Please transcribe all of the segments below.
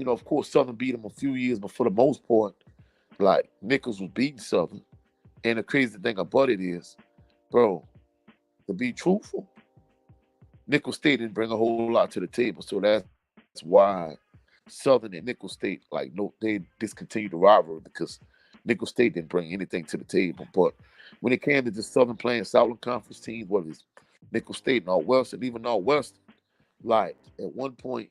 of course, Southern beat them a few years, but for the most part, like Nichols was beating Southern. And the crazy thing about it is, bro, to be truthful, Nickel State didn't bring a whole lot to the table, so that's why Southern and Nickel State, like, no, they discontinued the rivalry because Nickel State didn't bring anything to the table. But when it came to just Southern playing Southern Conference teams, whether it's Nickel State, Northwestern, even Northwestern, like at one point,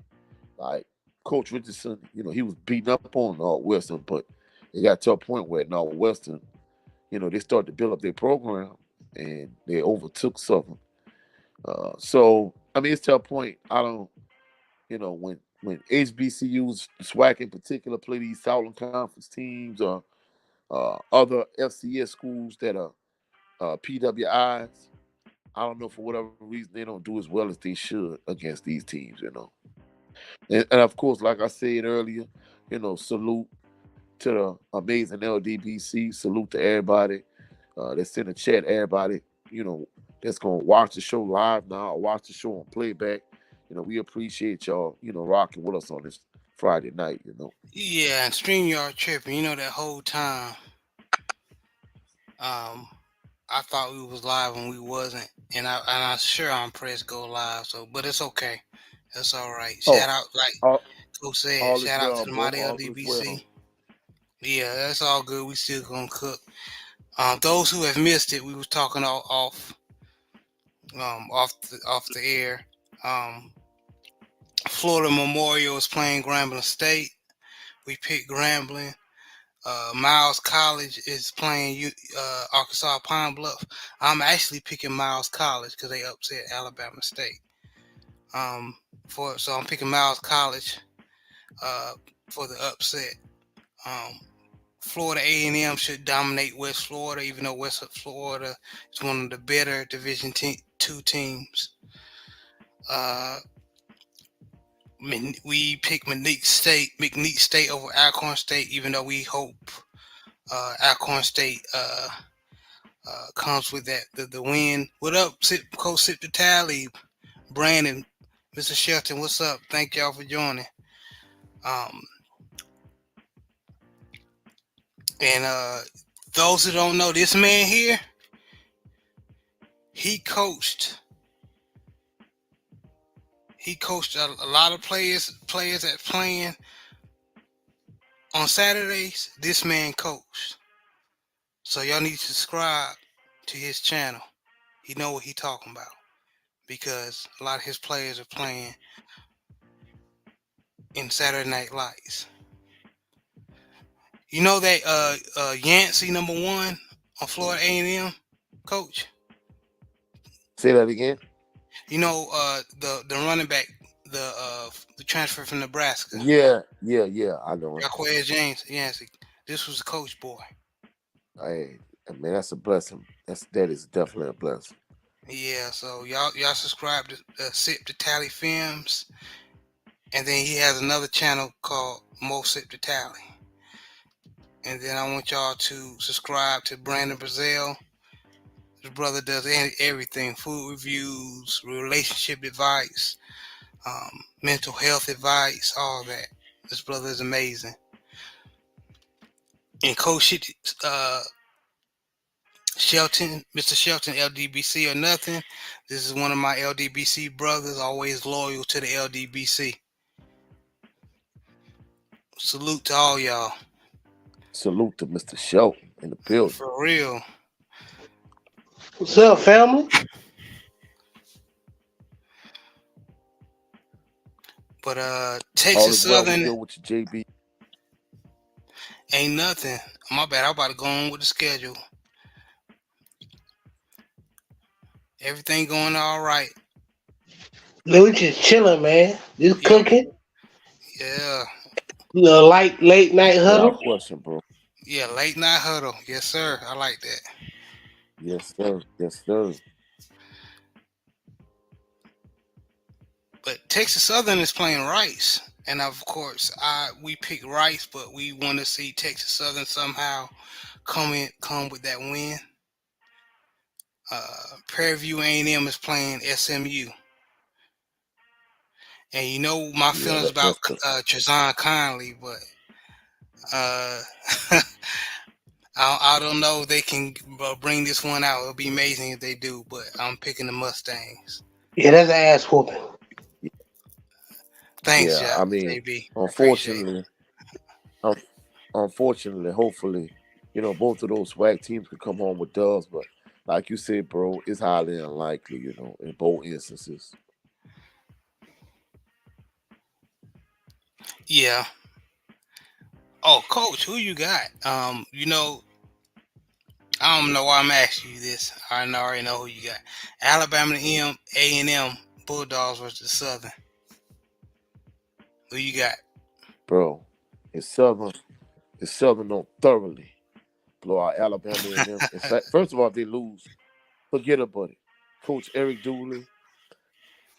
like Coach Richardson, he was beating up on Northwestern, but it got to a point where Northwestern, they started to build up their program and they overtook Southern. So I mean, it's to a point. I don't, when HBCUs, SWAC in particular, play these Southern Conference teams or other FCS schools that are PWIs. I don't know, for whatever reason they don't do as well as they should against these teams. And of course, like I said earlier, salute to the amazing LDBC. Salute to everybody that's in the chat. Everybody, that's gonna watch the show live now or watch the show on playback. We appreciate y'all, rocking with us on this Friday night. Yeah, and StreamYard tripping. That whole time, um, I thought we was live when we wasn't, and I sure I'm pressed go live. So, but it's okay. That's all right. Shout Oh, out, like all, Coach said, all is shout out to well, the bro. mighty All is well. LDBC. Yeah, that's all good. We still gonna cook. Those who have missed it, we was talking off the air. Um, Florida Memorial is playing Grambling State. We picked Grambling. Miles College is playing Arkansas Pine Bluff. I'm actually picking Miles College because they upset Alabama State. So I'm picking Miles College uh, for the upset. Um, Florida A&M should dominate West Florida, even though West Florida is one of the better Division 2 teams. We picked McNeese State over Alcorn State, even though we hope Alcorn State comes with the win. What up, Coach Sip the Tally, Brandon, Mr. Shelton? What's up? Thank y'all for joining. Um, and those who don't know, this man here, he coached. He coached a lot of players that playing on Saturdays. This man coached. So y'all need to subscribe to his channel. He know what he talking about because a lot of his players are playing in Saturday Night Lights. You know that Yancey #1 on Florida A&M, Coach. Say that again. The running back, the transfer from Nebraska, Yeah. I know it. Jaquez James Yancey. This was a coach boy. Hey, man, that's a blessing. That is definitely a blessing. Yeah, so y'all subscribe to Sip to Tally Films, and then he has another channel called Mo Sip to Tally. And then I want y'all to subscribe to Brandon Brazil. His brother does everything: food reviews, relationship advice, mental health advice, all that. This brother is amazing. And Coach Shelton, Mr. Shelton, LDBC or nothing. This is one of my LDBC brothers, always loyal to the LDBC. Salute to all y'all. Salute to Mr. Shelton in the building. For real. What's up, family? But All Texas is well. What's Southern good with you, JB? ain't nothing. My bad. I'm about to go on with the schedule. Everything going all right. Man, we just chilling, man. Just Yeah, cooking. yeah, Light late night Without huddle. question, bro. yeah. Late night huddle. Yes, sir. I like that. Yes, sir. Yes, sir. But Texas Southern is playing Rice, and of course, we picked Rice, but we want to see Texas Southern somehow come with that win. Prairie View A&M is playing SMU, And you know my Yeah, feelings about that's the Trezon Conley, but uh, I don't know if they can bring this one out. It'll be amazing if they do, but I'm picking the Mustangs. Yeah, that's an ass whooping. Thanks, yeah. I mean, JB. Appreciate it. unfortunately, un- unfortunately, hopefully, both of those SWAC teams could come home with dubs, but like you said, bro, it's highly unlikely, in both instances. Yeah. Oh, Coach, who you got? I don't know why I'm asking you this. I already know who you got. Alabama A&M Bulldogs versus Southern. Who you got? Bro, it's Southern don't thoroughly blow out Alabama and them. In fact, first of all, if they lose, forget about it. Coach Eric Dooley,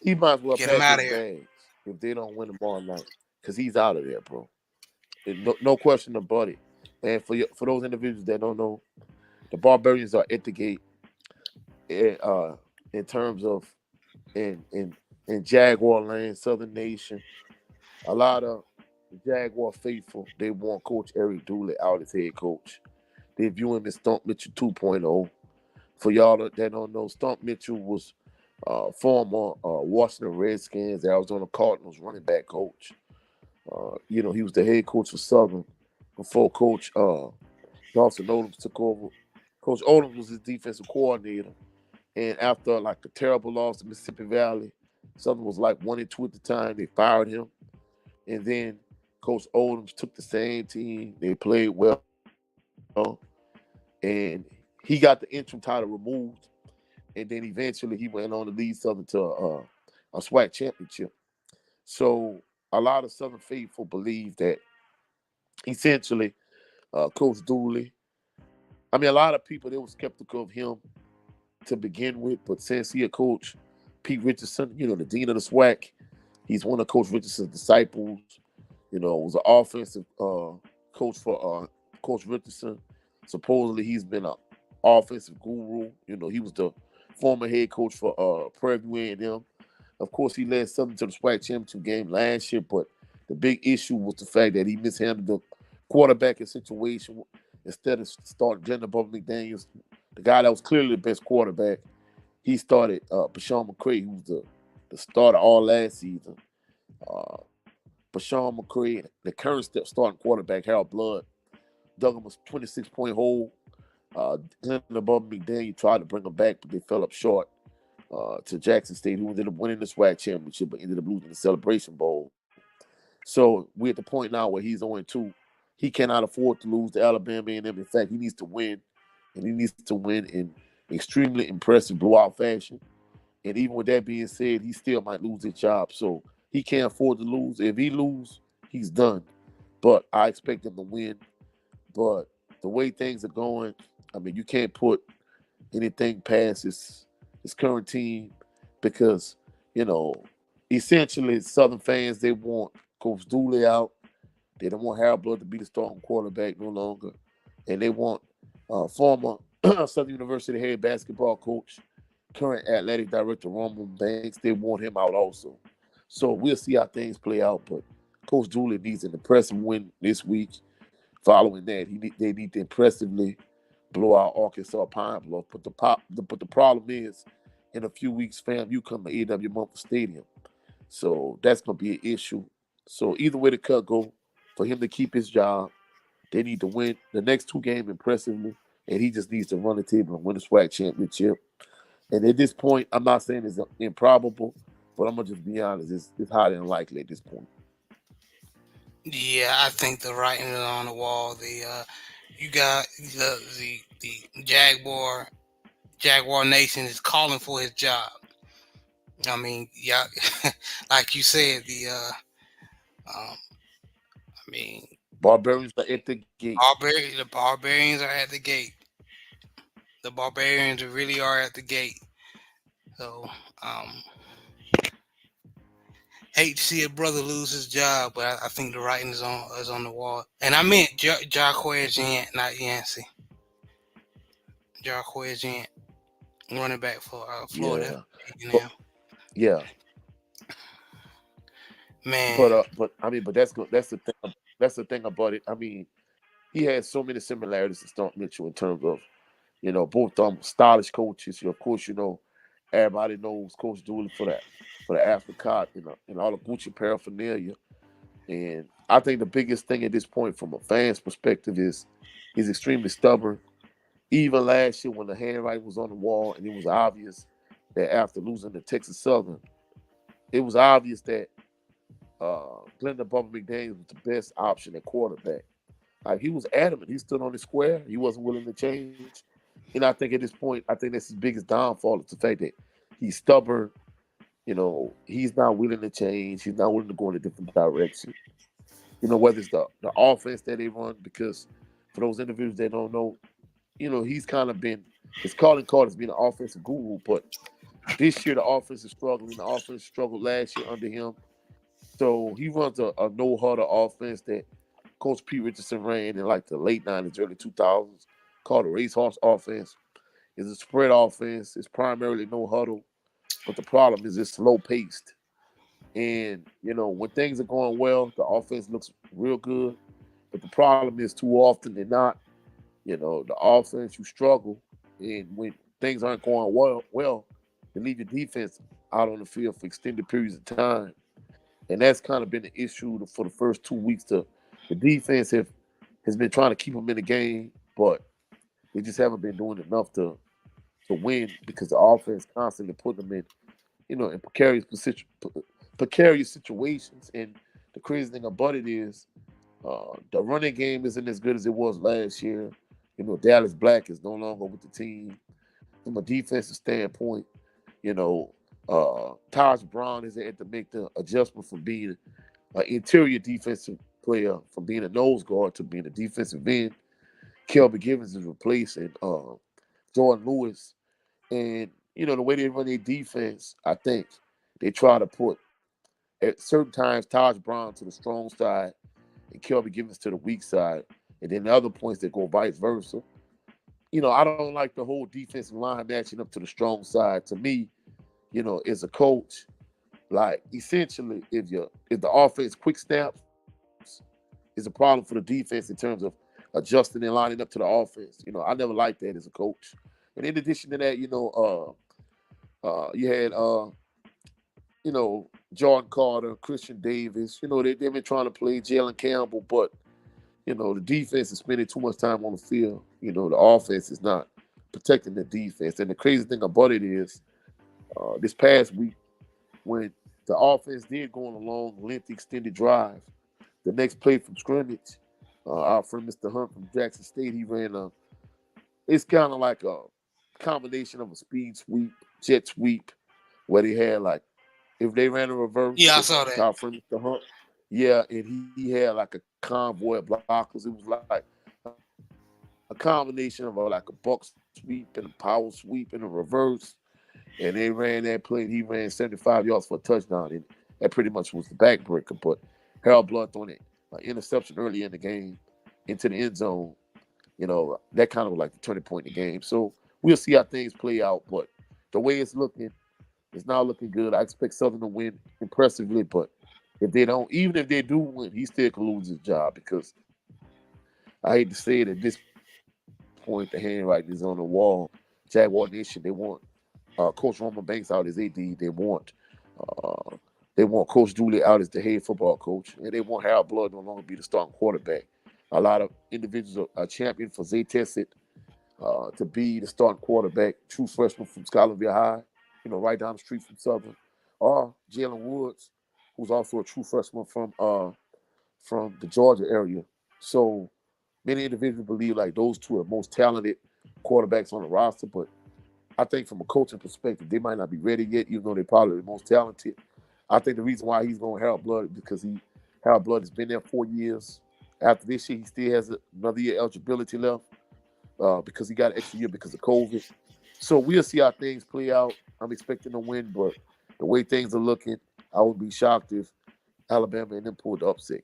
he might as well Get him pack out his of here. bags if they don't win tomorrow night, because he's out of there, bro. No question about it. And for those individuals that don't know, the Barbarians are at the gate. In terms of in Jaguar land, Southern Nation, a lot of Jaguar faithful, they want Coach Eric Dooley out as head coach. They view him as Stump Mitchell 2.0. For y'all that don't know, Stump Mitchell was former Washington Redskins, Arizona Cardinals running back coach. He was the head coach for Southern before Coach Dawson Odom took over. Coach Odom was his defensive coordinator. And after like a terrible loss to Mississippi Valley, Southern was like 1-2 at the time. They fired him. And then Coach Odom took the same team. They played well. And he got the interim title removed. And then eventually he went on to lead Southern to a SWAC championship. So a lot of Southern faithful believe that essentially Coach Dooley, I mean, a lot of people, they were skeptical of him to begin with, but since he a coach, Pete Richardson, the dean of the SWAC, he's one of Coach Richardson's disciples. Was an offensive coach for Coach Richardson. Supposedly, he's been an offensive guru. He was the former head coach for Prairie View A&M. Of course, he led Southern to the SWAC championship game last year, but the big issue was the fact that he mishandled the quarterbacking situation. Instead of starting Jenna Bubba McDaniels, the guy that was clearly the best quarterback, he started Bashawn McCray, who was the starter all last season. Uh, Bashawn McCray, the current starting quarterback, Harold Blood, dug him a 26-point hole. Jenna Bubba McDaniel tried to bring him back, but they fell up short to Jackson State, who ended up winning the SWAC championship, but ended up losing the Celebration Bowl. So we're at the point now where he's 0-2. He cannot afford to lose to Alabama A&M. In fact, he needs to win, and he needs to win in extremely impressive blowout fashion. And even with that being said, he still might lose his job. So he can't afford to lose. If he loses, he's done. But I expect him to win. But the way things are going, I mean, you can't put anything past his current team because, you know, essentially Southern fans, they want Coach Dooley out. They don't want Harold Blood to be the starting quarterback no longer. And they want former Southern University head basketball coach, current athletic director Roman Banks, they want him out also. So we'll see how things play out. But Coach Dooley needs an impressive win this week. Following that, they need to impressively blow out Arkansas Pine Bluff. But the problem is, in a few weeks, fam, you come to A.W. Mumford Stadium. So that's going to be an issue. So either way the cut go, for him to keep his job, they need to win the next two games impressively, and he just needs to run the table and win the SWAC championship. And at this point, I'm not saying it's improbable, but I'm gonna just be honest, it's highly unlikely at this point. Yeah, I think the writing is on the wall. You got the Jaguar Nation is calling for his job. I mean, yeah, like you said, I mean, Barbarians are at the gate. the barbarians are at the gate. The barbarians really are at the gate. So, um, hate to see a brother lose his job, but I think the writing is on the wall. And I meant Jarquez Jant, not Yancey. Jarquez Jant, running back for Florida Yeah. But A&M. yeah. Man, But I mean, but that's good. That's the thing. That's the thing about it. I mean, he has so many similarities to Stunt Mitchell in terms of, both stylish coaches. Of course, everybody knows Coach Dooley for the apricot and all the Gucci paraphernalia. And I think the biggest thing at this point, from a fan's perspective, is he's extremely stubborn. Even last year, when the handwriting was on the wall, and it was obvious that after losing to Texas Southern, it was obvious that Glendon Bubba McDaniels was the best option at quarterback. Like, he was adamant. He stood on his square. He wasn't willing to change. And I think at this point, I think that's his biggest downfall is the fact that he's stubborn. He's not willing to change. He's not willing to go in a different direction. Whether it's the offense that they run, because for those individuals that don't know, he's kind of been, his calling card has been an offensive guru, but this year the offense is struggling. The offense struggled last year under him. So he runs a no-huddle offense that Coach Pete Richardson ran in like the late 90s, early 2000s, called a racehorse offense. It's a spread offense. It's primarily no huddle, but the problem is it's slow paced. And, when things are going well, the offense looks real good. But the problem is, too often than not, the offense, you struggle. And when things aren't going well, you leave your defense out on the field for extended periods of time. And that's kind of been the issue for the first 2 weeks. The defense has been trying to keep them in the game, but they just haven't been doing enough to win, because the offense constantly putting them in precarious situations. And the crazy thing about it is, the running game isn't as good as it was last year. Dallas Black is no longer with the team. From a defensive standpoint, Taj Brown has had to make the adjustment from being an interior defensive player, from being a nose guard to being a defensive end. Kelby Givens is replacing Jordan Lewis. And, the way they run their defense, I think they try to put, at certain times, Taj Brown to the strong side and Kelby Givens to the weak side. And then the other points that go vice versa. I don't like the whole defensive line matching up to the strong side. To me, as a coach, like, essentially, if the offense quick snaps is a problem for the defense in terms of adjusting and lining up to the offense. I never liked that as a coach. And in addition to that, you had Jordan Carter, Christian Davis. They've been trying to play Jalen Campbell, but the defense is spending too much time on the field. The offense is not protecting the defense. And the crazy thing about it is, this past week, when the offense did go on a long, lengthy, extended drive, the next play from scrimmage, our friend Mr. Hunt from Jackson State, he ran it's kind of like a combination of a speed sweep, jet sweep, where they had, like, if they ran a reverse, yeah, I saw that. our friend Mr. Hunt, yeah, and he had like a convoy of blockers. It was like a combination of like a buck sweep and a power sweep and a reverse. And they ran that play, and he ran 75 yards for a touchdown. And that pretty much was the backbreaker. But Harold Blood throwing an interception early in the game into the end zone, that kind of was like the turning point in the game. So we'll see how things play out. But the way it's not looking good. I expect Southern to win impressively, but if they don't, even if they do win, he still could lose his job, because I hate to say it, at this point, the handwriting is on the wall. Jaguar Nation, they want Coach Roman Banks out as AD. Uh, they want Coach Dooley out as the head football coach, and they want Harold Blood no longer be the starting quarterback. A lot of individuals are championing for Zay Tessett to be the starting quarterback, true freshman from Scholarville High, right down the street from Southern, or Jalen Woods, who's also a true freshman from the Georgia area. So many individuals believe like those two are most talented quarterbacks on the roster, but I think from a coaching perspective, they might not be ready yet, even though they're probably the most talented. I think the reason why he's going Harold Blood is because Harold Blood has been there 4 years. After this year, he still has another year eligibility left because he got an extra year because of COVID. So we'll see how things play out. I'm expecting to win, but the way things are looking, I would be shocked if Alabama and them pulled the upset.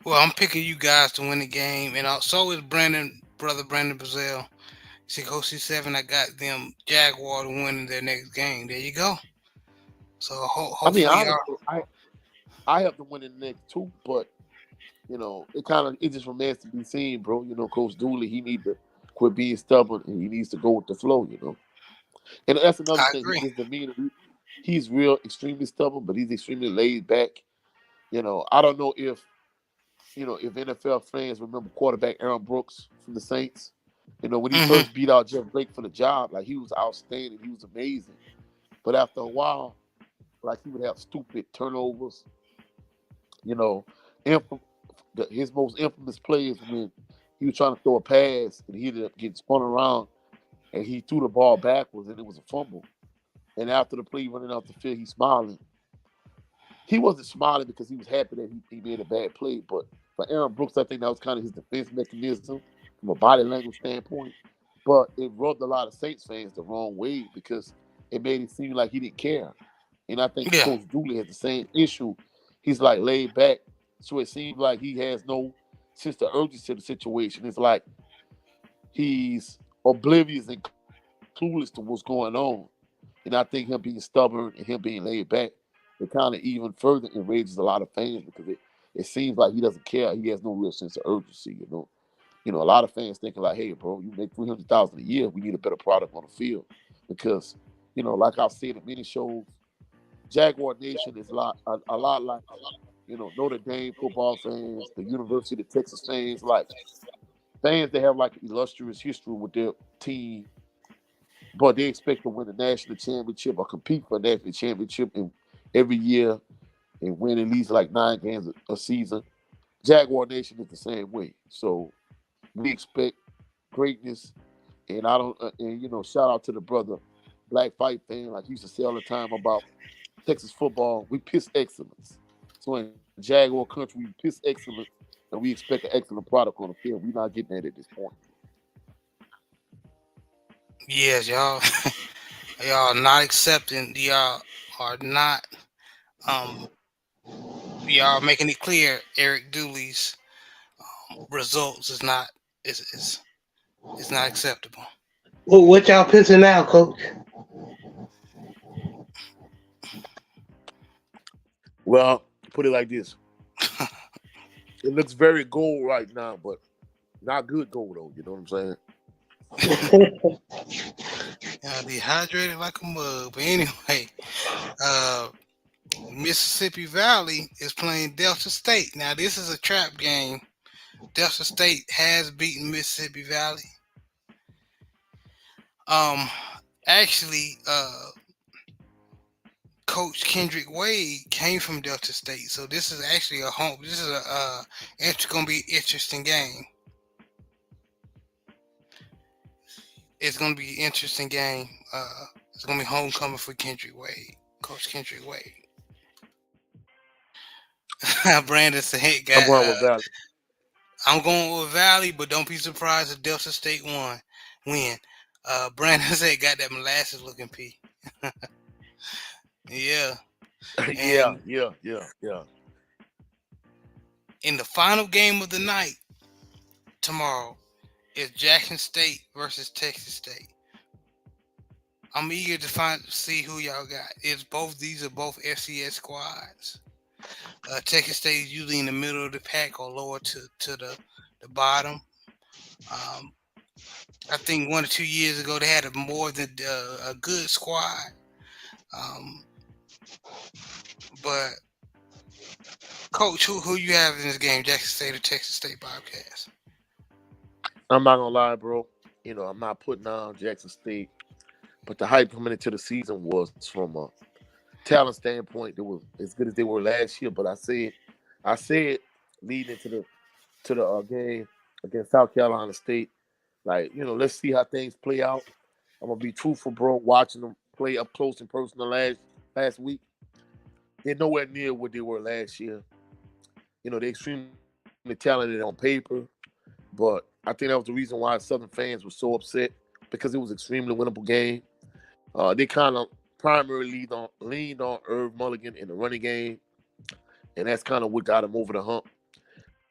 Well, I'm picking you guys to win the game, and so is brother Brandon Brazil. See, Coach C7, I got them Jaguar to win in their next game. There you go. So I mean, hopefully, y'all. honestly, I have to win in the next two, but it just remains to be seen, bro. Coach Dooley, he need to quit being stubborn and he needs to go with the flow. And that's another I thing. agree. His demeanor, he's real extremely stubborn, but he's extremely laid back. I don't know if NFL fans remember quarterback Aaron Brooks from the Saints. When he Hmm. first beat out Jeff Blake for the job, like he was outstanding, he was amazing. But after a while, like he would have stupid turnovers. You know, Inf- his most infamous play is when he was trying to throw a pass and he ended up getting spun around and he threw the ball backwards and it was a fumble. And after the play running off the field, he's smiling. He wasn't smiling because he was happy that he made a bad play, but for Aaron Brooks, I think that was kind of his defense mechanism from a body language standpoint. But it rubbed a lot of Saints fans the wrong way because it made it seem like he didn't care. And I think Yeah. Coach Dooley has the same issue. He's like laid back, so it seems like he has no sense of urgency to the situation. It's like he's oblivious and clueless to what's going on. And I think him being stubborn and him being laid back, it kind of even further enrages a lot of fans because it seems like he doesn't care. He has no real sense of urgency. A lot of fans thinking like, "Hey, bro, you make 300,000 a year. We need a better product on the field." Because like I've said in many shows, Jaguar Nation is a lot like Notre Dame football fans, the University of Texas fans, like fans that have like illustrious history with their team, but they expect to win a national championship or compete for a national championship every year and win at least like 9 games a season. Jaguar Nation is the same way. So we expect greatness, and I don't. And shout out to the brother, Black Fight fan. Like he used to say all the time about Texas football. We piss excellence. So in Jaguar country, we piss excellence, and we expect an excellent product on the field. We're not getting that at this point. Yes, y'all. Y'all not accepting. Y'all are not. Um. Y'all making it clear. Eric Dooley's results is not acceptable. What y'all pissing now, coach? Well, put it like this: it looks very gold right now, but not good gold though. You know what I'm saying? Y'all dehydrated like a mug. But anyway, uh, Mississippi Valley is playing Delta State. Now this is a trap game. Delta State has beaten Mississippi Valley. Um, actually, Coach Kendrick Wade came from Delta State, so this is actually a home. This is it's gonna be an interesting game. It's gonna be an interesting game. It's gonna be homecoming for Kendrick Wade, Coach Kendrick Wade. Brandon said, "Hey, I'm guy, going with Valley. I'm going with Valley, but don't be surprised if Delta State win." Brandon said, "Got that molasses looking pea." Yeah, Yeah, and yeah, yeah, yeah. in the final game of the night tomorrow is Jackson State versus Texas State. I'm eager to see who y'all got. These are both FCS squads. Texas State is usually in the middle of the pack or lower to the bottom. Um, I think 1 or 2 years ago they had more than a good squad. Um, but coach, who you have in this game, Jackson State or Texas State Bobcats? I'm not gonna lie, bro. I'm not putting on Jackson State, but the hype coming into the season was from a talent standpoint. They were as good as they were last year. But I said leading into the game against South Carolina State, like let's see how things play out. I'm gonna be truthful, bro. Watching them play up close and personal last week, they're nowhere near what they were last year. They're extremely talented on paper, but I think that was the reason why Southern fans were so upset because it was an extremely winnable game. They kind of primarily leaned on Irv Mulligan in the running game, and that's kind of what got him over the hump.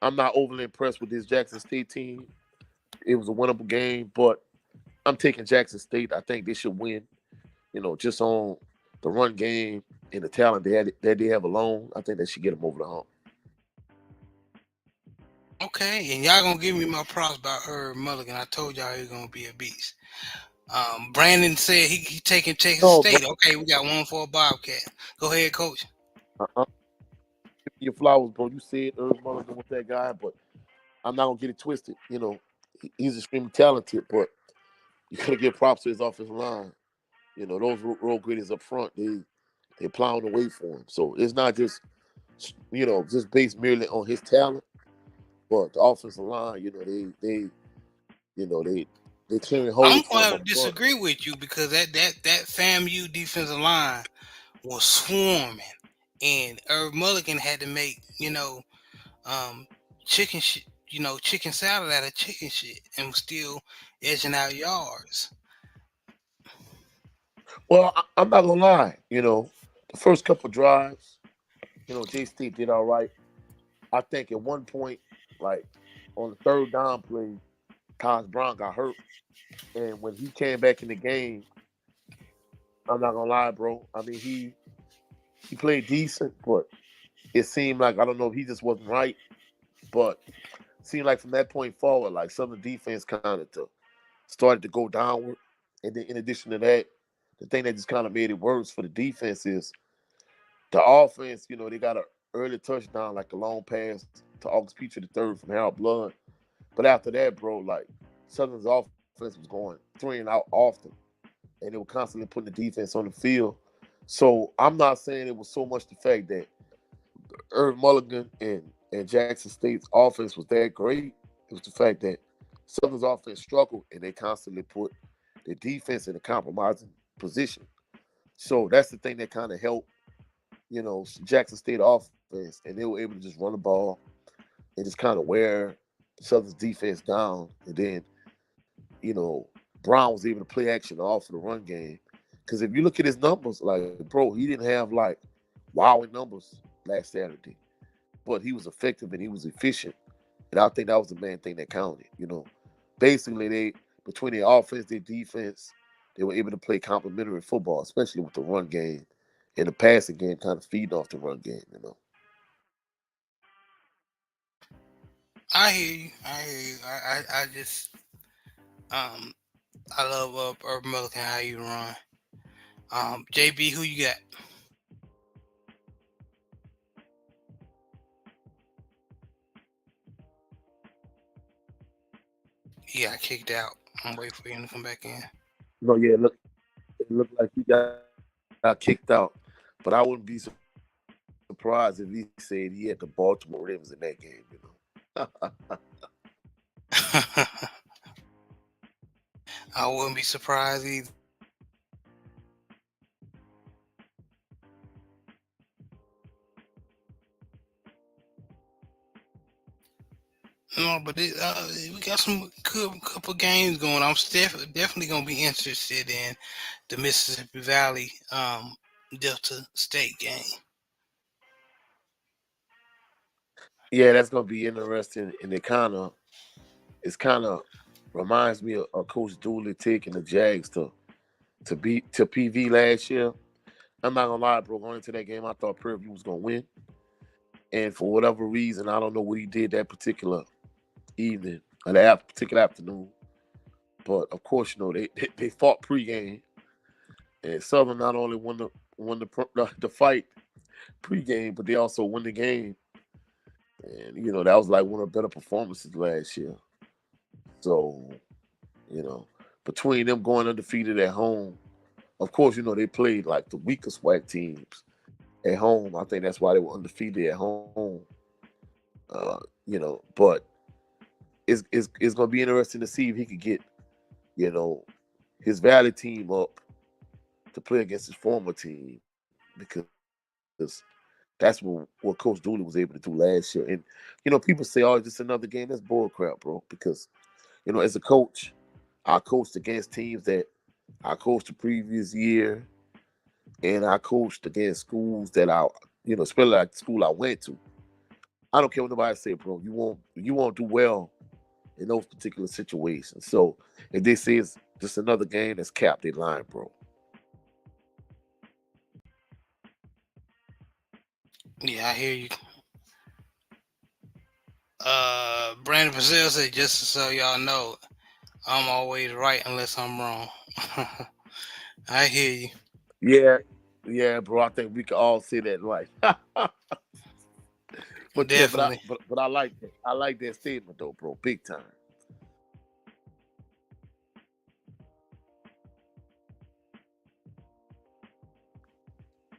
I'm not overly impressed with this Jackson State team. It was a winnable game, but I'm taking Jackson State. I think they should win. Just on the run game and the talent they have alone, I think that should get them over the hump. Okay, and y'all gonna give me my props about Herb Mulligan. I told y'all he was gonna be a beast. Brandon said he taking Texas No, bro, State. Okay, we got one for a Bobcat. Go ahead, coach. uh-uh. Your flowers, bro. You said Irv Mulligan was that guy, but I'm not gonna get it twisted. He's extremely talented, but you gotta give props to his offensive line. Those road graders up front, they're plowing the way for him. So it's not just based merely on his talent, but the offensive line. They clearing I'm holes for gonna him have up to front. disagree with you because that FAMU defensive line was swarming, and Irv Mulligan had to make um, chicken shit, chicken salad out of chicken shit, and was still edging out yards. Well, I'm not gonna lie. The first couple drives, J State did all right. I think at one point, like on the third down play, Taj Brown got hurt, and when he came back in the game, I'm not gonna lie, bro. I mean, he played decent, but it seemed like I don't know if he just wasn't right, but it seemed like from that point forward, like Southern defense kind of started to go downward, and then in addition to that, the thing that just kind of made it worse for the defense is the offense. They got an early touchdown, like a long pass to August Petrie the third from Harold Blood. But after that, bro, like Southern's offense was going 3-and-out often, and they were constantly putting the defense on the field. So I'm not saying it was so much the fact that Irv Mulligan and Jackson State's offense was that great. It was the fact that Southern's offense struggled, and they constantly put the defense in a compromising position. So that's the thing that kind of helped, Jackson State offense, and they were able to just run the ball and just kind of wear Southern's defense down. And then, you know, Brown was able to play action off of the run game. Because if you look at his numbers, like, bro, he didn't have like wowing numbers last Saturday, but he was effective and he was efficient. And I think that was the main thing that counted. Basically, between their offense, their defense, they were able to play complementary football, especially with the run game and the passing game kind of feeding off the run game. I hear you. I hear you. I just um I love Urban Mulligan how you run. JB, who you got? He got kicked out. I'm waiting for him to come back in. Yeah, it looked like he got kicked out, but I wouldn't be surprised if he said he had the Baltimore Ravens in that game. I wouldn't be surprised either. No, but we got some good couple games going. I'm definitely gonna be interested in the Mississippi Valley Delta State game. Yeah, that's gonna be interesting, and it's kind of reminds me of Coach Dooley taking the Jags to beat to PV last year. I'm not gonna lie, bro. Going into that game, I thought Prairie View was gonna win, and for whatever reason, I don't know what he did that particular evening or that particular afternoon. But of course, they fought pregame, and Southern not only won the fight pregame, but they also won the game. And that was like one of the better performances last year. So you know, between them going undefeated at home, of course, they played like the weakest SWAC teams at home. I think that's why they were undefeated at home. But it's gonna be interesting to see if he could get, you know, his Valley team up to play against his former team because that's what Coach Dooley was able to do last year. And people say, "Oh, it's just another game." That's bull crap, bro. Because as a coach, I coached against teams that I coached the previous year, and I coached against schools that especially like the school I went to. I don't care what nobody say, bro. You won't do well in those particular situations. So if they say it's just another game, that's capped, they lying, bro. Yeah, I hear you. Brandon Brazil said, just so y'all know, I'm always right unless I'm wrong. I hear you. Yeah, yeah, bro. I think we can all say that right. But yeah, Definitely. but I like that. I like that statement though, bro. Big time.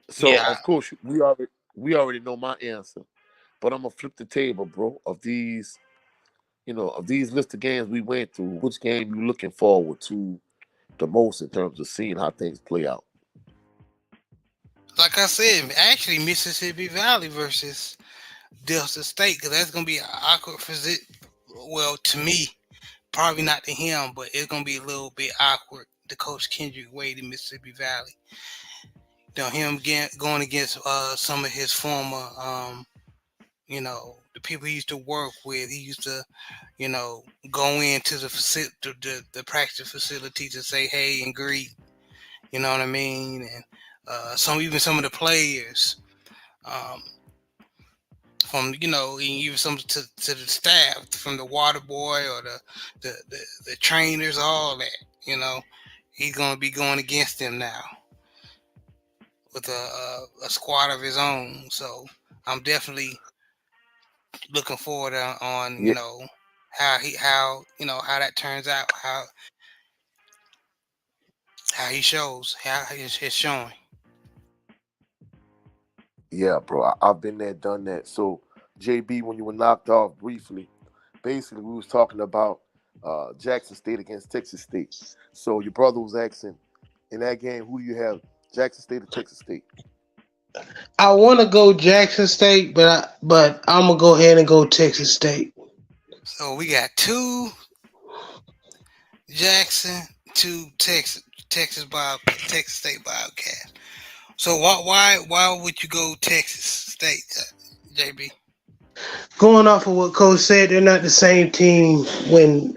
So Yeah. of course we already know my answer, but I'm gonna flip the table, bro. Of these, of these list of games we went through, which game you looking forward to the most in terms of seeing how things play out? Like I said, actually Mississippi Valley versus Delta State, because that's gonna be an awkward visit. Well, to me, probably not to him, but it's gonna be a little bit awkward to Coach Kendrick Wade in Mississippi Valley. Him going against some of his former, the people he used to work with. He used to, go into the practice facility to say hey and greet. You know what I mean? And some of the players. Um, from even some to the staff, from the water boy or the trainers, all that. You know, he's gonna be going against them now with a squad of his own. So I'm definitely looking forward on Yeah, how that turns out, how he shows, how his showing. yeah, bro. I've been there, done that. So JB, when you were knocked off briefly, basically we was talking about Jackson State against Texas State. So your brother was asking in that game, who do you have, Jackson State or Texas State? I want to go Jackson State, but I'm gonna go ahead and go Texas State. So we got two Jackson, two Texas State Bobcats. So why would you go Texas State, JB? Going off of what Coach said, they're not the same team when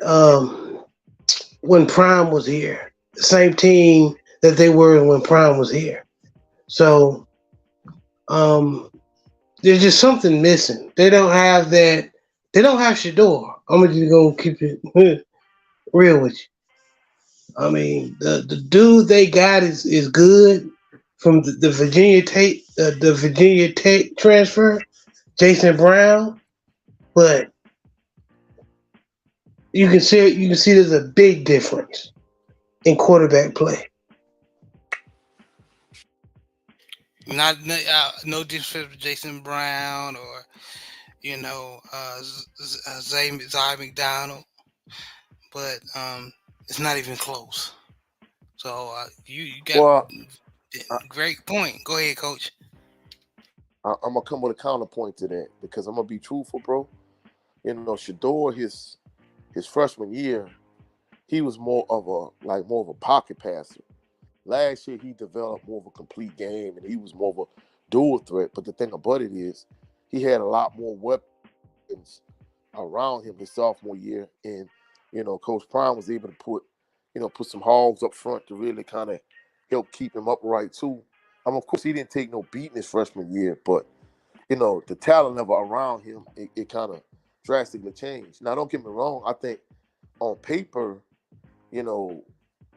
Prime was here. The same team that they were when Prime was here. So um, there's just something missing. They don't have that. They don't have Shador. I'm just gonna keep it real with you. I mean, the dude they got is good from the Virginia Tech the Virginia Tech transfer, Jason Brown, but you can see there's a big difference in quarterback play. Not no disrespect to Jason Brown or Zay McDonald, but it's not even close. So you got Well, I, great point. Go ahead, Coach. I'm gonna come with a counterpoint to that because I'm gonna be truthful, bro. Shador, his freshman year, he was more of a pocket passer. Last year he developed more of a complete game and he was more of a dual threat. But the thing about it is he had a lot more weapons around him his sophomore year. And, Coach Prime was able to put some hogs up front to really kind of help keep him upright too. Of course he didn't take no beating his freshman year, but the talent level around him, it kind of drastically changed. Now don't get me wrong, I think on paper, you know,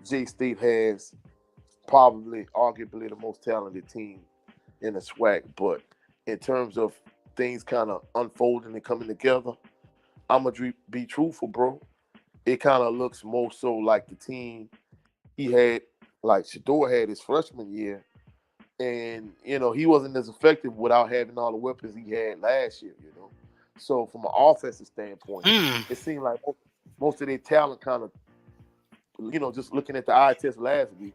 J State has probably arguably the most talented team in the SWAC. But in terms of things kind of unfolding and coming together, I'm gonna be truthful, bro. It kind of looks more so like the team he had, like Shador had his freshman year, and he wasn't as effective without having all the weapons he had last year. So from an offensive standpoint, Hmm. it seemed like most of their talent kind of, just looking at the eye test last week,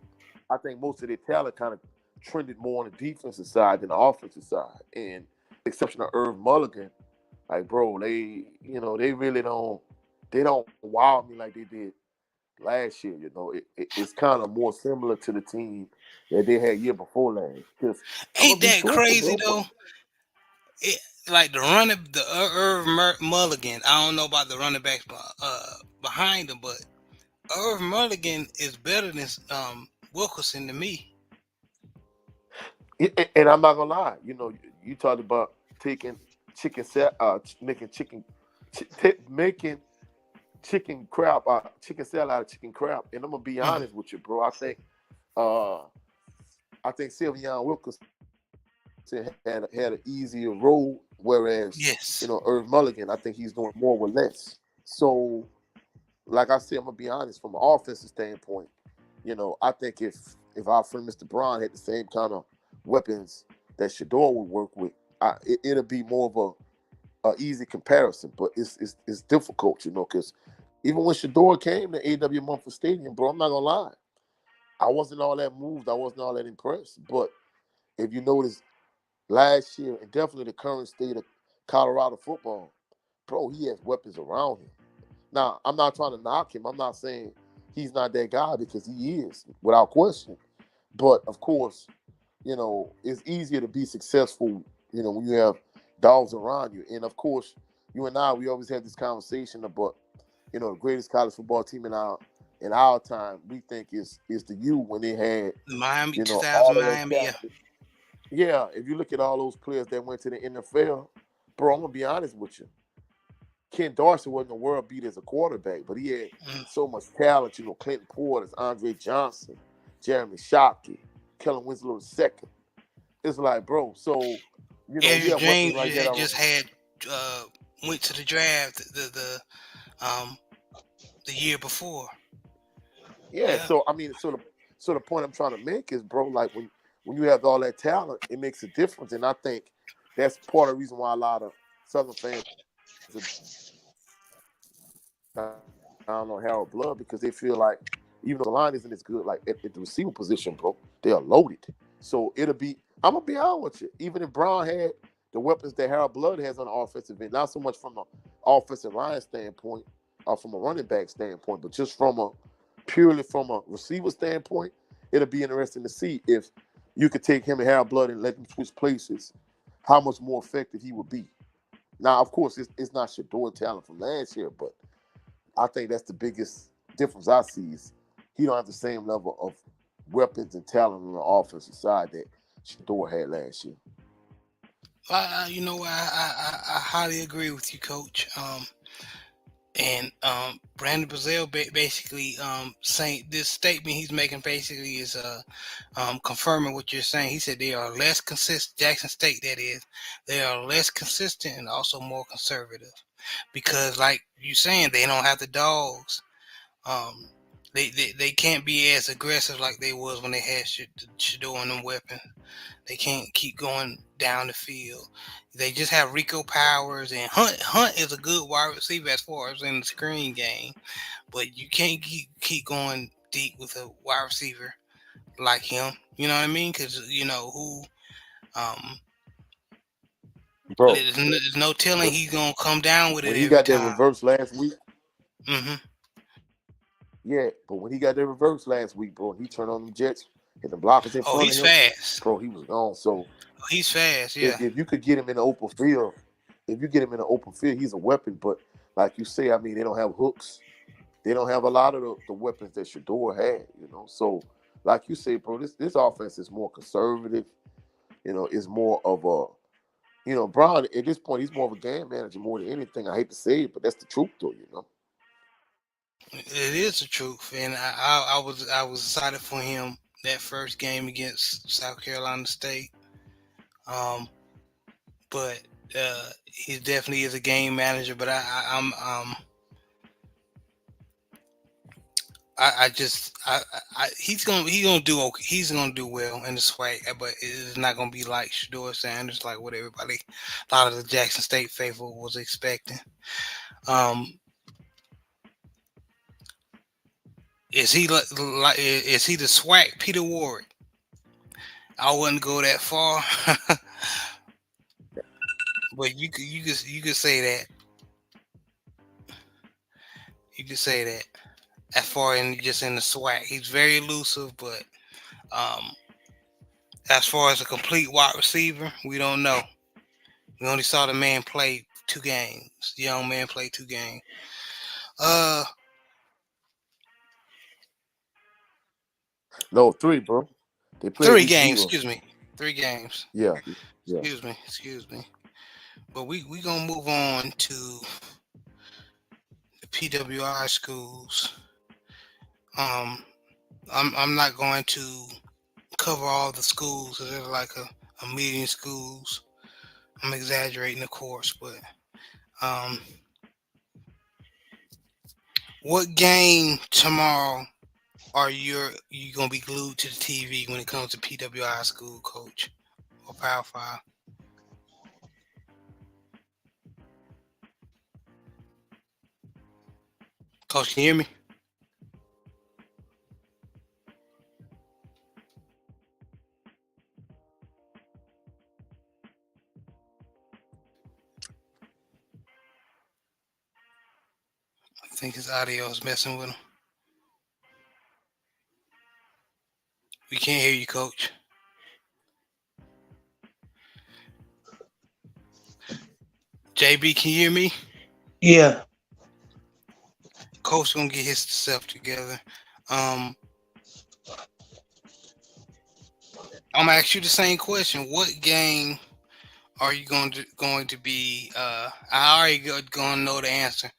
I think most of their talent kind of trended more on the defensive side than the offensive side. And exception of Irv Mulligan, like bro, they really don't wow me like they did last year. It's kind of more similar to the team that they had year before last. Because I'm gonna Ain't be that truthful, crazy bro. though? It, like the Irv Mulligan. I don't know about the running backs behind him, but Irv Mulligan is better than Wilkerson to me. And I'm not gonna lie, you talked about taking making making chicken salad out of chicken crab. And I'm gonna be Mhm. honest with you, bro. Uh, I think Sylvian Wilkerson had an easier role, whereas Yes. Irv Mulligan, I think he's doing more with less. So, like I said, I'm gonna be honest from an offensive standpoint. I think if our friend Mr. Braun had the same kind of weapons that Shador would work with, it'll be more of a easy comparison. But it's difficult, because even when Shador came to AW Mumford Stadium, bro, I'm not gonna lie, I wasn't all that moved. I wasn't all that impressed. But if you notice, last year and definitely the current state of Colorado football, bro, he has weapons around him. Now, I'm not trying to knock him. I'm not saying he's not that guy, because he is, without question. But of course, it's easier to be successful, when you have dogs around you. And of course, you and I, we always have this conversation about, the greatest college football team in our time. We think is the U, when they had, Miami, all 2000 of that Miami. Yeah. talent. Yeah, if you look at all those players that went to the NFL, bro, I'm gonna be honest with you. Ken Dorsey wasn't a world beat as a quarterback, but he had Mhm. so much talent. Clinton Portis, Andre Johnson, Jeremy Shockey, Kellen Winslow II. It's like, bro, so you Edric have weapons James like that. just had uh, went to the draft the year before. Yeah, Yeah. so I mean, so the point I'm trying to make is, bro, like when you have all that talent, it makes a difference, and I think that's part of the reason why a lot of Southern fans down on Harold Blood, because they feel like even though the line isn't as good, like at the receiver position, bro, they are loaded. So it'll be. I'm gonna be honest with you. Even if Brown had the weapons that Harold Blood has on the offensive end, not so much from an offensive line standpoint or from a running back standpoint, but just purely from a receiver standpoint, it'll be interesting to see if you could take him and Harold Blood and let them switch places, how much more effective he would be. Now, of course, it's not Shador talent from last year, but I think that's the biggest difference I see is he don't have the same level of weapons and talent on the offensive side that Shador had last year. You know what? I highly agree with you, Coach. And Brandon Brazil basically saying this statement he's making basically is confirming what you're saying. He said they are less consistent. Jackson State, that is, they are less consistent and also more conservative because, like you saying, they don't have the dogs. Um, they can't be as aggressive like they was when they had Shador and them weapons. They can't keep going down the field. They just have Rico Powers and Hunt. Hunt is a good wide receiver as far as in the screen game, but you can't keep going deep with a wide receiver like him. You know what I mean? Because who. Um, Bro, there's no telling when he's gonna come down with when it he every got that time. reverse last week, Hmm. yeah, but when he got that reverse last week, bro, and he turned on them Jets and the blockers in Oh, front of he's him, fast. bro, he was gone. So He's fast. if, Yeah. if you could get him in the open field, if you get him in the open field, he's a weapon. But like you say, I mean, they don't have hooks. They don't have a lot of the weapons that Shador had. So like you say, bro, this offense is more conservative. Is more of Brown at this point, he's more of a game manager more than anything. I hate to say it, but that's the truth, though. It is the truth, and I was excited for him that first game against South Carolina State. Um, but he definitely is a game manager. But I just he's gonna do okay. He's gonna do well in the SWAC, but it's not gonna be like Shador Sanders, like what everybody, a lot of the Jackson State faithful was expecting. Um, is he the SWAC Peter Ward? I wouldn't go that far, but you could say that. You could say that as far in just in the SWAC, he's very elusive, but um, as far as a complete wide receiver, we don't know. We only saw the man play 2 games. The young man play 2 games. Uh, No, three, bro. They played three against games. Zero. Excuse me, 3 games. Yeah. Yeah. Excuse me. But we gonna move on to the PWI schools. I'm not going to cover all the schools. There's like a million schools. I'm exaggerating, of course, but um, what game tomorrow are you gonna be glued to the TV when it comes to PWI school, coach, or Power 5? Coach, can you hear me? I think his audio is messing with him. We can't hear you, coach. JB, can you hear me? Yeah. Coach gonna get his stuff together. I'm gonna ask you the same question. What game are you going to be? I already gonna know the answer.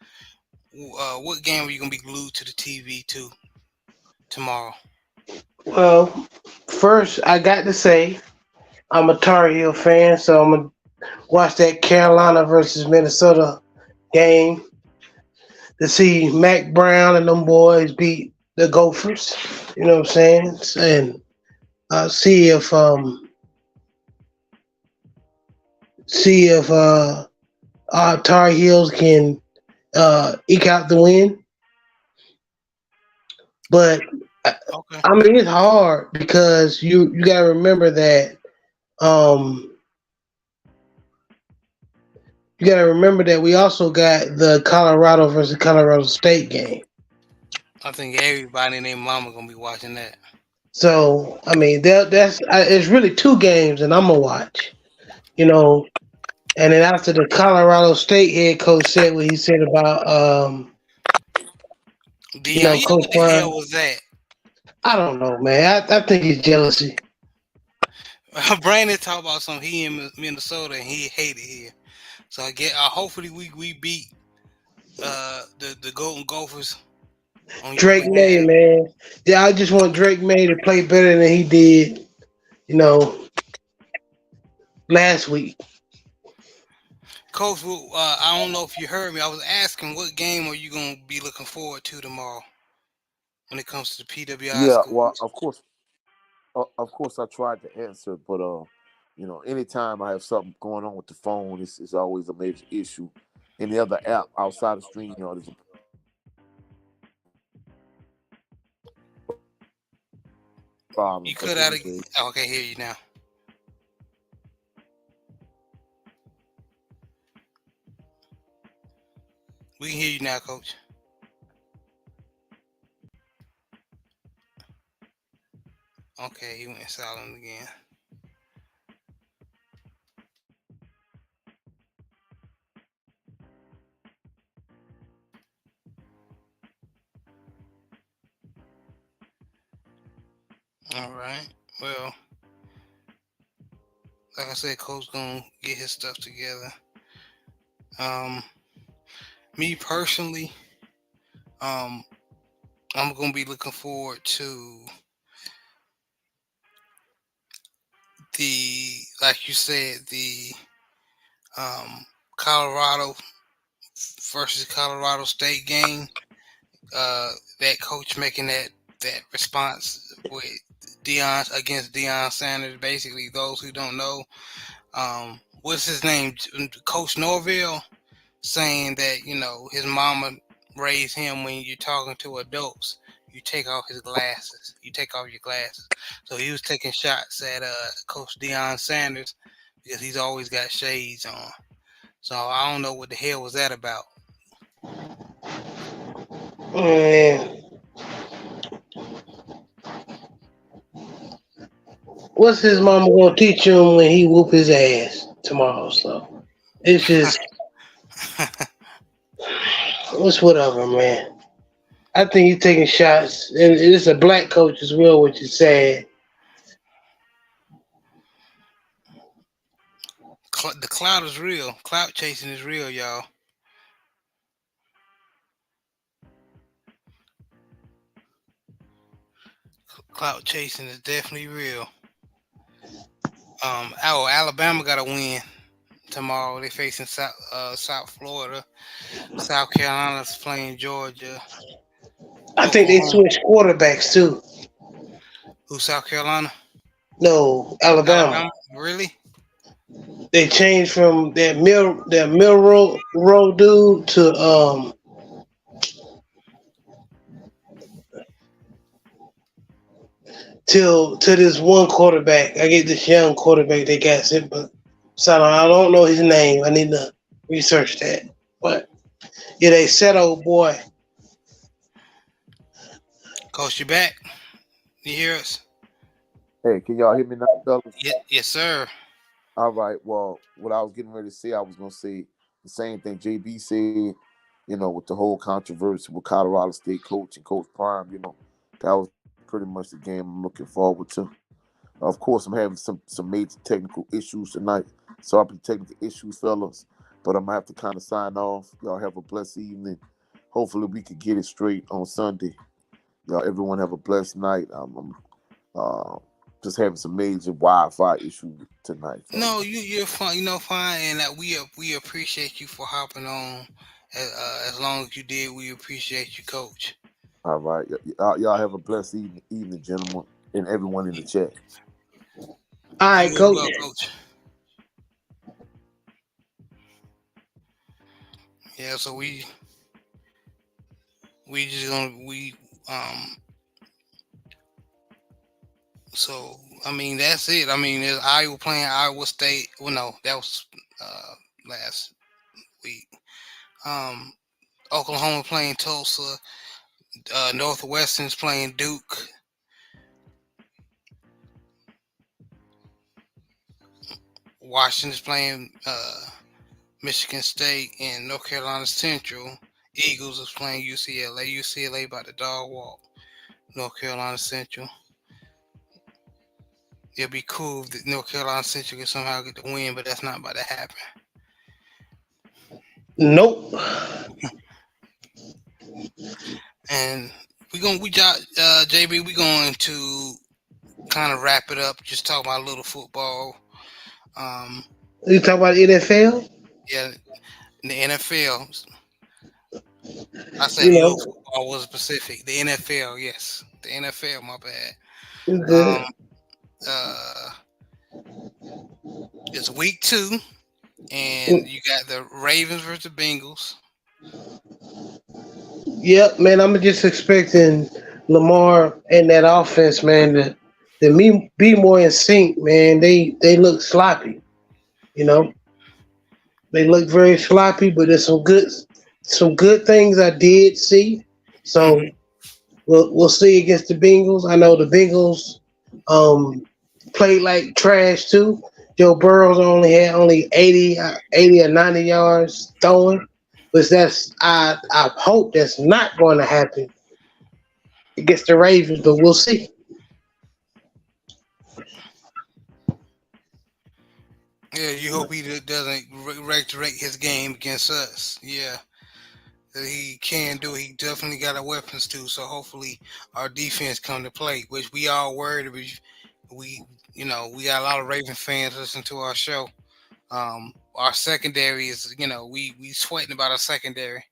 What game are you gonna be glued to the TV to tomorrow? Well, first I got to say I'm a Tar Heel fan, so I'm gonna watch that Carolina versus Minnesota game to see Mac Brown and them boys beat the Gophers. You know what I'm saying? And see if our Tar Heels can eke out the win. But Okay. I mean, it's hard because you got to remember that um, we also got the Colorado versus Colorado State game. I think everybody and their mama gonna be watching that. So I mean, that's it's really two games, and I'm gonna watch. You know, and then after the Colorado State head coach said what he said about Dion, Coach what the hell Brown, was that? I don't know, man. I think it's jealousy. Brandon talked about some he in Minnesota and he hated here. So I get hopefully we beat the Golden Gophers on your Drake May, behalf. man. Yeah, I just want Drake May to play better than he did, last week. Coach, I don't know if you heard me. I was asking what game are you gonna be looking forward to tomorrow when it comes to the PWI Yeah. Well, schools? of course, I tried to answer, but anytime I have something going on with the phone, it's always a major issue. In the other app outside of StreamYard, there's a problem. You But cut out anyway, okay, hear you now. We can hear you now, Coach. Okay, he went silent again. All right. Well, like I said, Coach gonna get his stuff together. Me personally, I'm gonna be looking forward to like you said, the Colorado versus Colorado State game. That coach making that response with against Deion Sanders. Basically, those who don't know, what's his name, Coach Norville, saying that his mama raised him when you're talking to adults. You take off his glasses. You take off your glasses. So he was taking shots at Coach Deion Sanders because he's always got shades on. So I don't know what the hell was that about. Man, what's his mama gonna teach him when he whoop his ass tomorrow? So it's just it's whatever, man. I think he's taking shots, and it's a black coach as well, which is sad. the cloud is real. Cloud chasing is real, y'all. Cloud chasing is definitely real. Alabama got to win tomorrow. They facing South Florida. South Carolina's playing Georgia. I think they Oklahoma. switched quarterbacks too. Who? South Carolina? No, Alabama. Alabama? Really? They changed from that mill road dude to this one quarterback. I get this young quarterback they got sent, but so I don't know his name. I need to research that. But yeah, they said, "Oh boy, Coach, you back? You hear us? Hey, can y'all hear me now, fellas? Yes, sir. All right. Well, what I was getting ready to say, I was gonna say the same thing JB said. With the whole controversy with Colorado State coach and Coach Prime. That was pretty much the game I'm looking forward to. Of course, I'm having some major technical issues tonight. Sorry for the technical issues, fellas. But I'm gonna have to kind of sign off. Y'all have a blessed evening. Hopefully, we could get it straight on Sunday. Y'all, everyone have a blessed night. I'm just having some major Wi-Fi issues tonight, No, fellas. you're fine. Fine, and we appreciate you for hopping on. As long as you did, we appreciate you, Coach. All right, y'all have a blessed evening, gentlemen, and everyone in the chat. all right, You as coach." well, Coach. Yeah, so we just gonna we so I mean that's it. I mean there's Iowa playing Iowa State. Well, no, that was last week. Um, Oklahoma playing Tulsa. Northwestern's playing Duke. Washington's playing Michigan State, and North Carolina Central. Eagles is playing UCLA. UCLA by the dog walk. North Carolina Central. It'd be cool if the North Carolina Central could somehow get the win, but that's not about to happen. Nope. And JB, we going to kind of wrap it up. Just talk about a little football. You talk about NFL? Yeah, in the NFL. I said You a little know, football was specific. The NFL, yes, the NFL. My bad. it's Um, good. uh, it's week 2, and you got the Ravens versus the Bengals. Yep, man. I'm just expecting Lamar and that offense, man, to me be more in sync, man. They look sloppy, you know. They look very sloppy, but there's some good things I did see. Mm-hmm. So we'll see against the Bengals. I know the Bengals um, played like trash too. Joe Burrows only 80 or 90 yards throwing, but I hope that's not going to happen against the Ravens, but we'll see. Yeah, you hope he doesn't resurrect his game against us. Yeah, that he can do. He definitely got the weapons too. So hopefully our defense come to play, which we all worried. We we got a lot of Raven fans listen to our show. Our secondary is we sweating about our secondary.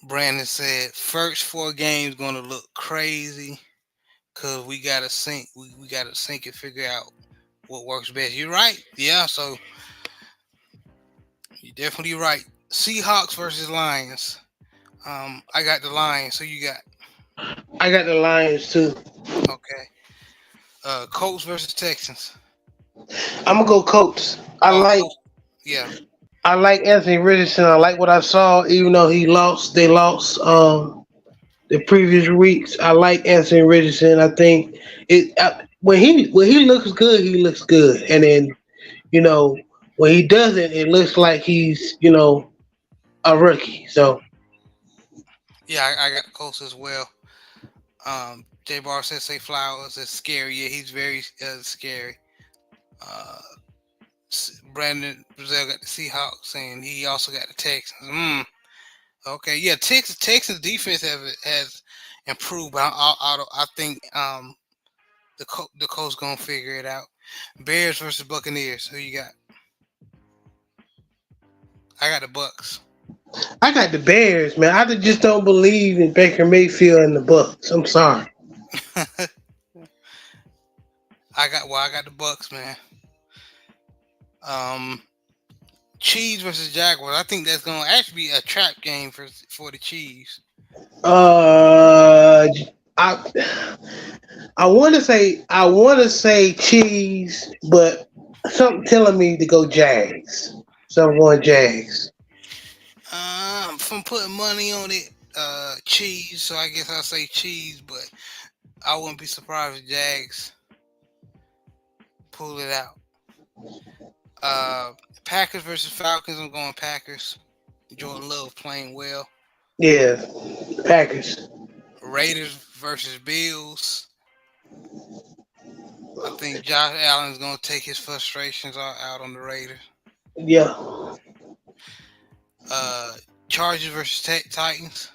Brandon said first 4 games going to look crazy because we got to sync. We got to sync and figure out what works best. You're right. Yeah. So you're definitely right. Seahawks versus Lions. I got the Lions. So you got I got the Lions too. okay. Colts versus Texans. I'm gonna go Colts. Oh, Colts. Yeah. I like Anthony Richardson. I like what I saw, even though they lost the previous weeks. I like Anthony Richardson. I think when he looks good, he looks good, and then you know when he doesn't, it looks like he's a rookie. So Yeah, I got the Colts as well. J Bar says say Flowers is scary. Yeah, he's very scary. Uh, Brandon Brazil got the Seahawks, and he also got the Texans. Okay, yeah, Texas defense has improved. But I think the coach gonna figure it out. Bears versus Buccaneers. Who you got? I got the Bucks. I got the Bears, man. I just don't believe in Baker Mayfield and the Bucks. I'm sorry. I got the Bucks, man. Chiefs versus Jaguars. I think that's gonna actually be a trap game for the Chiefs. Uh, I I want to say cheese, but something telling me to go Jags. So I'm going Jags. From putting money on it, cheese. So I guess I'll say cheese, but I wouldn't be surprised if Jags pull it out. Packers versus Falcons. I'm going Packers. Jordan Love playing well. Yeah, Packers. Raiders versus Bills. I think Josh Allen's going to take his frustrations out on the Raiders. Yeah. Chargers versus Titans.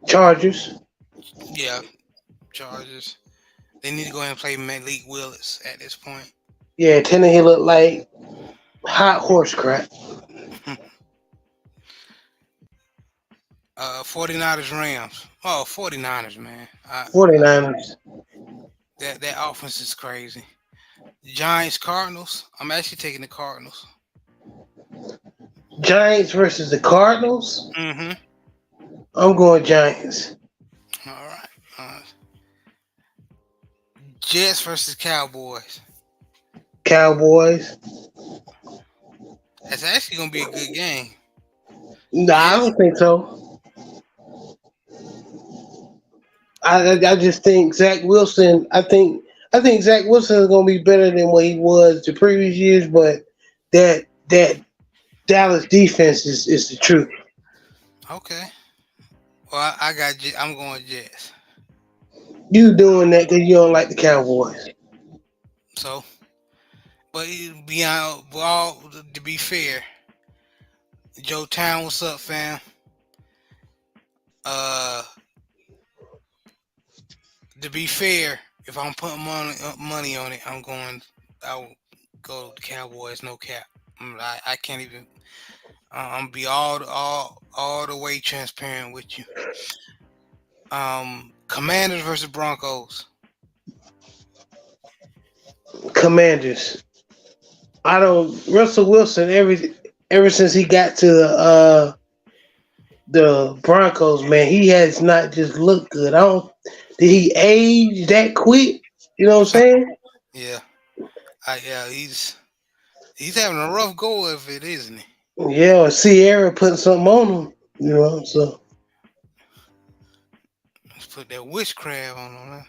Chargers. Yeah, Chargers. They need to go ahead and play Malik Willis at this point. Yeah, Tannehill look like hot horse crap. 49ers Rams. Oh, 49ers, man. 49ers. That offense is crazy. Giants Cardinals. I'm actually taking the Cardinals. Giants versus the Cardinals. Mm-hmm. I'm going Giants. All right. Jets versus Cowboys. Cowboys. That's actually gonna be a good game. Nah, I don't think so. I just think Zach Wilson. I think Zach Wilson is gonna be better than what he was the previous years, but that Dallas defense is the truth. Okay. Well, I'm going Jets. You doing that because you don't like the Cowboys. So, but beyond all, to be fair, Joe Town, what's up, fam? To be fair, if I'm putting money on it, I'll go the Cowboys, no cap. I can't even. I'm gonna be all the way transparent with you. Commanders versus Broncos. Commanders. Russell Wilson ever since he got to the Broncos, man, he has not just looked good. Did he age that quick? You know what I'm saying? Yeah. He's having a rough go of it, isn't he? Yeah, Sierra putting something on him, you know, so. Let's put that witchcraft on him,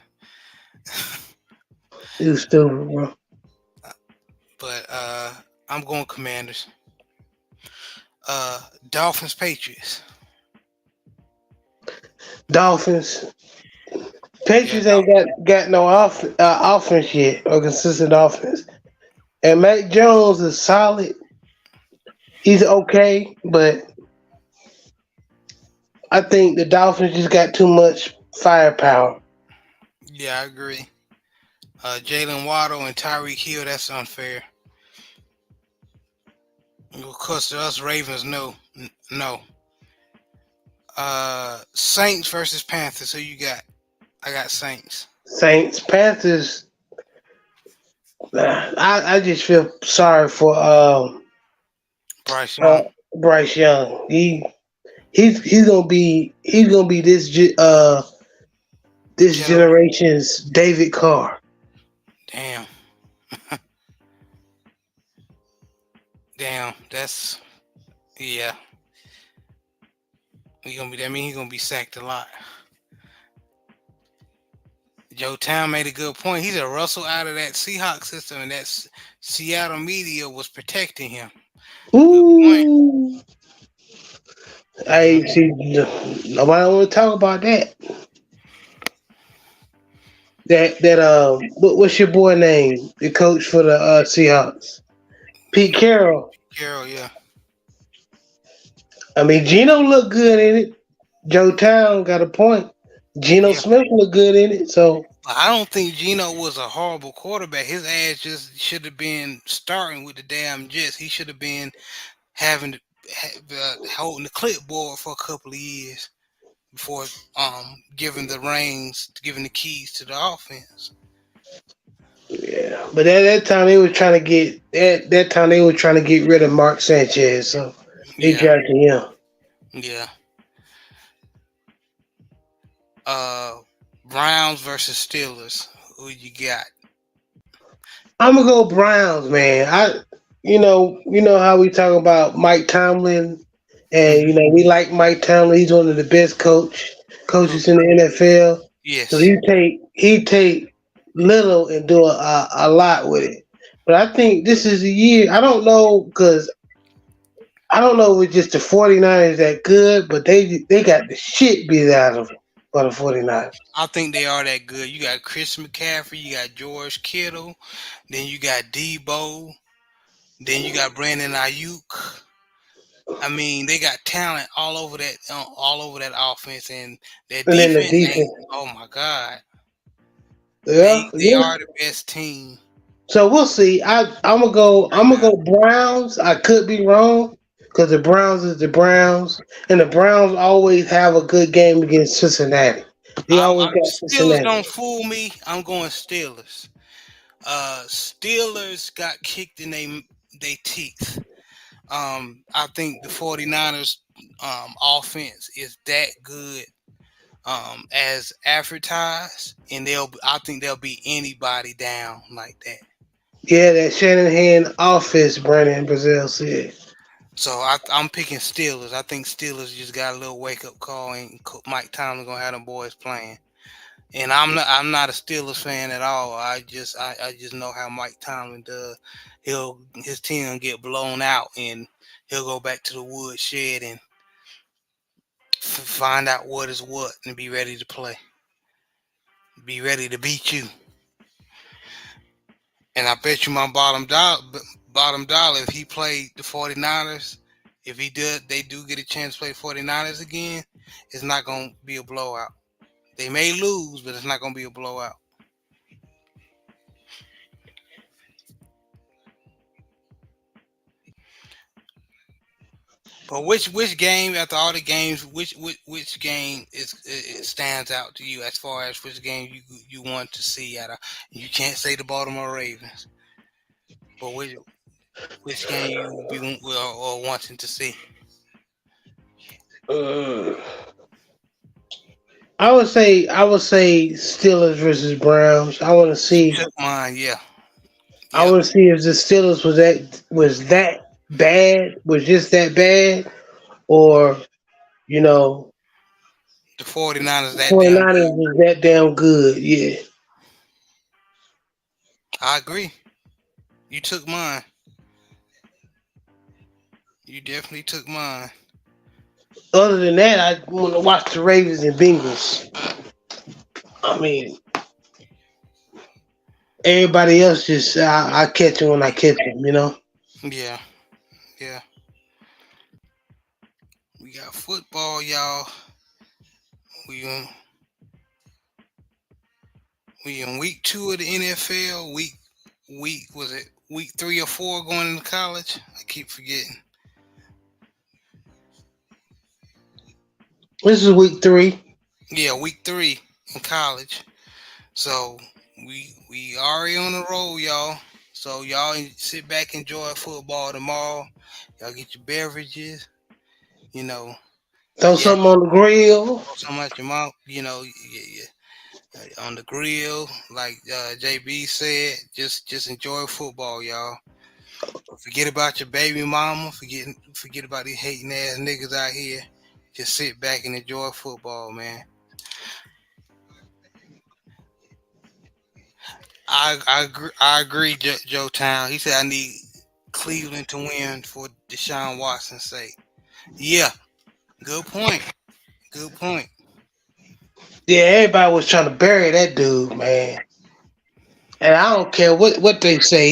He was stupid, bro. But I'm going Commanders. Dolphins, Patriots. Dolphins. Patriots ain't got no offense yet, or consistent offense. And Mac Jones is solid. He's okay, but I think the Dolphins just got too much firepower. Yeah, I agree. Jalen Waddle and Tyreek Hill, that's unfair. Of course, to us Ravens, no. Saints versus Panthers. Who you got? I got Saints. Saints, Panthers. I just feel sorry for Bryce Young. Bryce Young. He's gonna be this generation's David Carr. Damn. Damn, that's yeah. He's gonna be sacked a lot. Joe Town made a good point. He's a Russell out of that Seahawks system, and that Seattle media was protecting him. Ooh. I see. Nobody want to talk about that. What's your boy name? The coach for the Seahawks, Pete Carroll. Carroll, yeah. I mean, Geno looked good in it. Joe Town got a point. Geno Yeah. Smith looked good in it. So I don't think Geno was a horrible quarterback. His ass just should have been starting with the damn Jets. He should have been having holding the clipboard for a couple of years before giving the reins, giving the keys to the offense. yeah, but at that time they were trying to get that time they were trying to get rid of Mark Sanchez. So they Yeah, drafted him. yeah. Browns versus Steelers. Who you got? I'm gonna go Browns, man. You know how we talk about Mike Tomlin, and Hmm. we like Mike Tomlin. He's one of the best coaches in the NFL. So Yes, he take little and do a lot with it. But I think this is a year. I don't know because I don't know if it's just the 49ers that good, but they got the shit beat out of them by the 49ers. I think they are that good. You got Chris McCaffrey, you got George Kittle, then you got Debo, then you got Brandon Ayuk. I mean, they got talent all over that offense, and their And then the defense ain't. defense. Oh my God, they Yeah, they yeah. are the best team. So we'll see. I'm gonna go Browns. I could be wrong because the Browns is the Browns, and the Browns always have a good game against Cincinnati. They always I'm got Steelers Cincinnati. don't fool me. I'm going Steelers. Steelers got kicked in they teeth. I think the 49ers offense is that good as advertised, and I think they'll beat anybody down like that. Yeah, that Shanahan offense, Brandon Brazil said. So I'm picking Steelers. I think Steelers just got a little wake up call, and Mike Tomlin gonna have them boys playing. And I'm not a Steelers fan at all. I just know how Mike Tomlin does. His team gonna get blown out, and he'll go back to the woodshed and find out what is what, and be ready to play. Be ready to beat you. And I bet you my bottom dollar, if he played the 49ers, if they do get a chance to play 49ers again, it's not going to be a blowout. They may lose, but it's not going to be a blowout. But which game after all the games, which game it stands out to you as far as which game you want to see out of? You can't say the Baltimore Ravens, but which game you be or wanting to see? Uh, I would say Steelers versus Browns. I want to You see. took mine, yeah, I yeah. want to see if the Steelers was that bad, was just that bad, or you know, The 49ers that damn 49ers good. was that damn good. Yeah. I agree. You took mine. You definitely took mine. Other than that, I want to watch the Ravens and Bengals. I mean, everybody else just I catch them when I catch them. Yeah, yeah. We got football, y'all. We in, we in week 2 of the NFL. Week was it week 3 or 4 going into college? I keep forgetting. This is week 3. Yeah, week 3 in college. So we already on the road, y'all. So y'all sit back, enjoy football tomorrow. Y'all get your beverages. You know, Throw yeah, something on the grill. something out your mouth. On the grill, like JB said. Just enjoy football, y'all. Forget about your baby mama. Forget about these hating ass niggas out here. Just sit back and enjoy football, man. I agree, Joe Town. He said I need Cleveland to win for Deshaun Watson's sake. Yeah, good point. Good point. Yeah, everybody was trying to bury that dude, man. And I don't care what they say.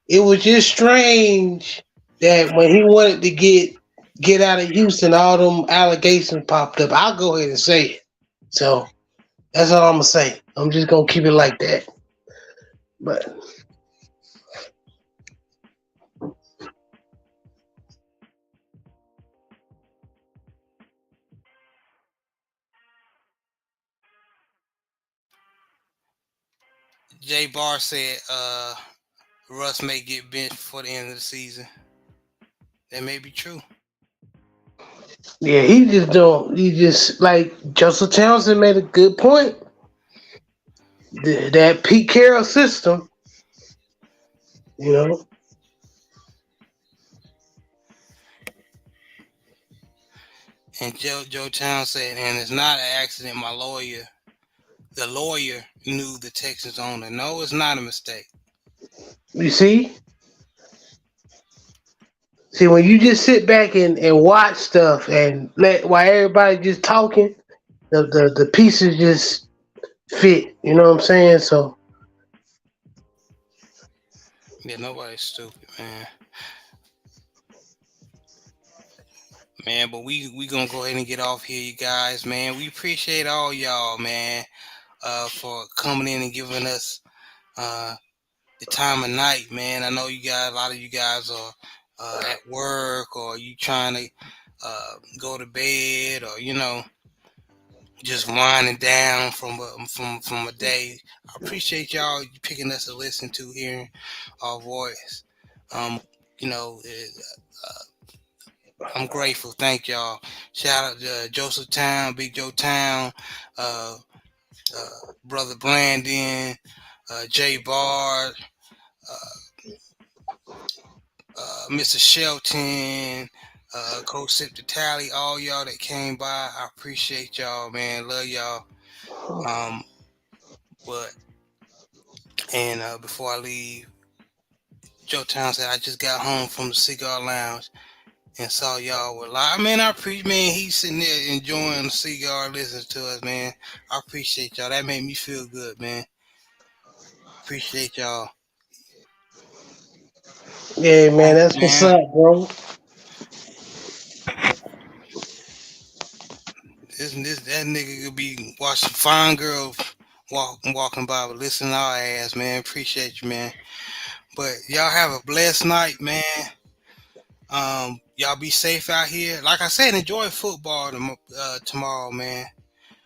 It was just strange that when he wanted to get out of Houston, all them allegations popped up. I'll go ahead and say it. So that's all I'm gonna say. I'm just gonna keep it like that. But Jay Barr said Russ may get benched before the end of the season. That may be true. yeah, he just don't. He just like Joseph Townsend made a good point. That Pete Carroll system, you know. And Joe Town said, and it's not an accident. The lawyer knew the Texans owner. No, it's not a mistake. You see, when you just sit back and watch stuff and let while everybody just talking, the pieces just fit. You know what I'm saying? So Yeah, nobody's stupid, man. Man, but we gonna go ahead and get off here, you guys, man. We appreciate all y'all, man, for coming in and giving us the time of night, man. I know a lot of you guys are at work, or you trying to go to bed, or just winding down from a day. I appreciate y'all picking us to listen to, hearing our voice. Um, I'm grateful. Thank y'all. Shout out to Joseph Town, Big Joe Town, uh, Brother Brandon, Jay Bard, Mr. Shelton, Coach Sip the Tally, all y'all that came by. I appreciate y'all, man. Love y'all. Before I leave, Joe Town said, I just got home from the cigar lounge and saw y'all were live. Man, I appreciate, man, he's sitting there enjoying the cigar, listening to us, man. I appreciate y'all. That made me feel good, man. Appreciate y'all. yeah, man, Thank that's you, what's man. up, bro. That nigga could be watching fine girls walking by, but listen to our ass, man. Appreciate you, man. But y'all have a blessed night, man. Y'all be safe out here. Like I said, enjoy football tomorrow, man.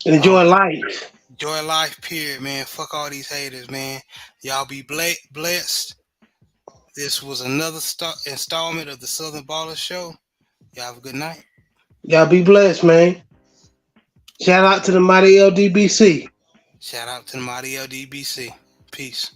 Enjoy Um, life. enjoy life, period, man. Fuck all these haters, man. Y'all be blessed. This was another installment of the Southern Baller Show. Y'all have a good night. Y'all be blessed, man. Shout out to the mighty LDBC. Shout out to the mighty LDBC. Peace.